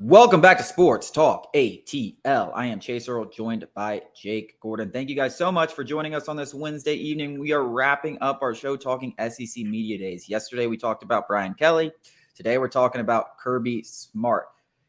Welcome back to Sports Talk ATL. I am Chase Earl, joined by Jake Gordon. Thank you guys so much for joining us on this Wednesday evening. We are wrapping up our show talking SEC Media Days. Yesterday, we talked about Brian Kelly. Today, we're talking about Kirby Smart.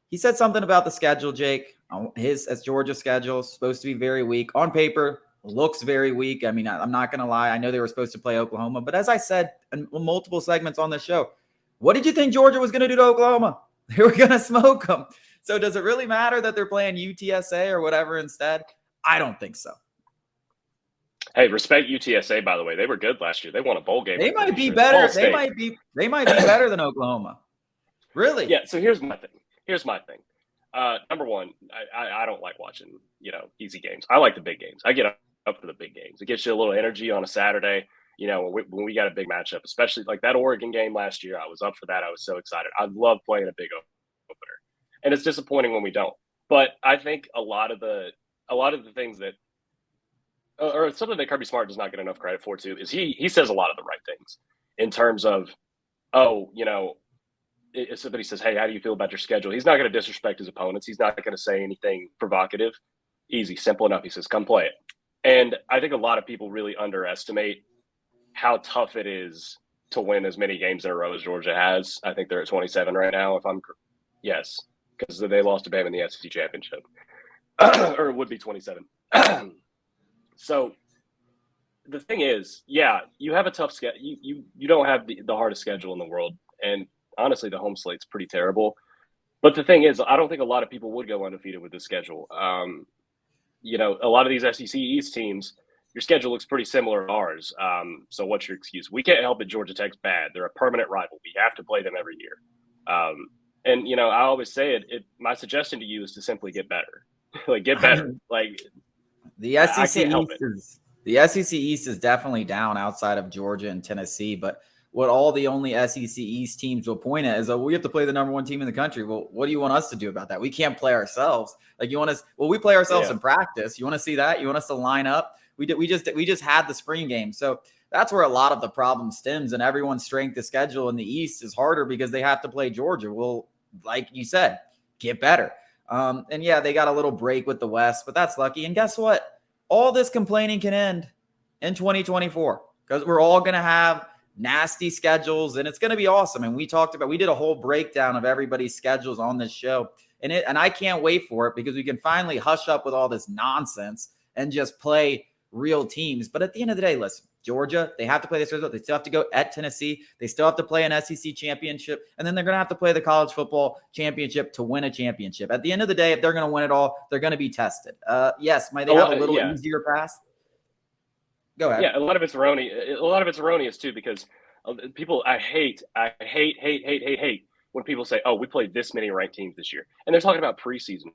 He said something about the schedule, Jake. His Georgia schedule is supposed to be very weak. On paper, looks very weak. I mean, I'm not going to lie. I know they were supposed to play Oklahoma. But as I said in multiple segments on this show, what did you think Georgia was going to do to Oklahoma? They were going to smoke them. So does it really matter that they're playing UTSA or whatever instead? I don't think so. Hey, respect UTSA, by the way. They were good last year. They won a bowl game. They might be better. They might be better than Oklahoma. Really? Yeah, so here's my thing. Number one, I don't like watching, easy games. I like the big games. I get up for the big games. It gets you a little energy on a Saturday. When we got a big matchup, especially like that Oregon game last year, I was up for that. I was so excited. I love playing a big opener, and it's disappointing when we don't. But I think a lot of the things that, or something that Kirby Smart does not get enough credit for too, is he says a lot of the right things in terms of, if somebody says, "Hey, how do you feel about your schedule?" He's not going to disrespect his opponents. He's not going to say anything provocative. Easy, simple enough. He says, "Come play it." And I think a lot of people really underestimate how tough it is to win as many games in a row as Georgia has. I think they're at 27 right now, yes, because they lost to Bama in the SEC championship, or it would be 27. So the thing is, yeah, you have a tough schedule. You don't have the hardest schedule in the world, and honestly, the home slate's pretty terrible. But the thing is, I don't think a lot of people would go undefeated with this schedule. A lot of these SEC East teams, your schedule looks pretty similar to ours. So what's your excuse? We can't help it. Georgia Tech's bad. They're a permanent rival. We have to play them every year. I always say my suggestion to you is to simply get better. Get better. The SEC East is definitely down outside of Georgia and Tennessee. But what all the only SEC East teams will point at is, we have to play the number one team in the country. Well, what do you want us to do about that? We can't play ourselves. You want us? Well, we play ourselves in practice. You want to see that? You want us to line up? We just had the spring game. So that's where a lot of the problem stems, and everyone's strength of schedule in the East is harder because they have to play Georgia. Well, like you said, get better. They got a little break with the West, but that's lucky. And guess what? All this complaining can end in 2024 because we're all going to have nasty schedules, and it's going to be awesome. And we did a whole breakdown of everybody's schedules on this show, and I can't wait for it because we can finally hush up with all this nonsense and just play real teams. But at the end of the day, listen, Georgia, they have to play this result. They still have to go at Tennessee. They still have to play an SEC championship. And then they're going to have to play the college football championship to win a championship. At the end of the day, if they're going to win it all, they're going to be tested. Yes, might they have a little easier pass? Go ahead. Yeah, a lot of it's erroneous too, because people, I hate when people say, "Oh, we played this many ranked teams this year," and they're talking about preseason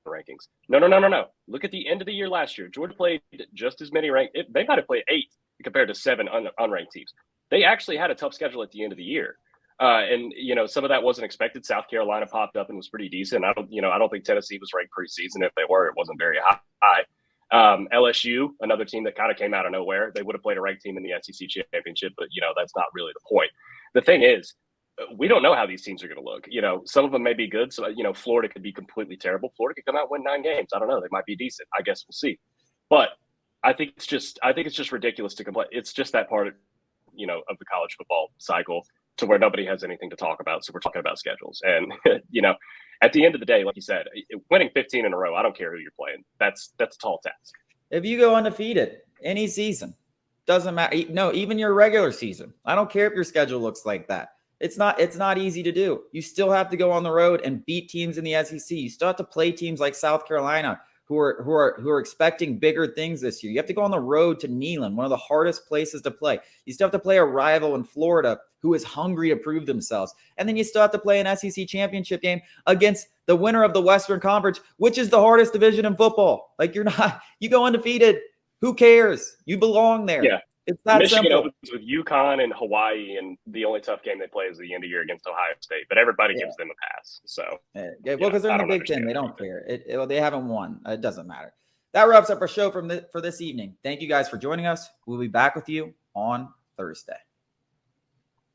rankings. No. Look at the end of the year last year. Georgia played just as many ranked. They might have played 8 compared to 7 unranked teams. They actually had a tough schedule at the end of the year. Some of that wasn't expected. South Carolina popped up and was pretty decent. I don't think Tennessee was ranked preseason. If they were, it wasn't very high. LSU, another team that kind of came out of nowhere. They would have played a ranked team in the SEC championship, but that's not really the point. The thing is, we don't know how these teams are going to look. Some of them may be good. So, Florida could be completely terrible. Florida could come out and win 9 games. I don't know. They might be decent. I guess we'll see. But I think it's just ridiculous to complain. It's just that part of the college football cycle to where nobody has anything to talk about. So we're talking about schedules. And, at the end of the day, like you said, winning 15 in a row, I don't care who you're playing. That's a tall task. If you go undefeated any season, doesn't matter. No, even your regular season. I don't care if your schedule looks like that. It's not easy to do. You still have to go on the road and beat teams in the SEC. You still have to play teams like South Carolina who are expecting bigger things this year. You have to go on the road to Neyland, one of the hardest places to play. You still have to play a rival in Florida who is hungry to prove themselves. And then you still have to play an SEC championship game against the winner of the Western Conference, which is the hardest division in football. You go undefeated. Who cares? You belong there. Yeah. It's that Michigan simple. opens with UConn and Hawaii, and the only tough game they play is the end of year against Ohio State. But everybody gives them a pass. So, because they're in the Big Ten, they don't care. They haven't won. It doesn't matter. That wraps up our show for this evening. Thank you guys for joining us. We'll be back with you on Thursday.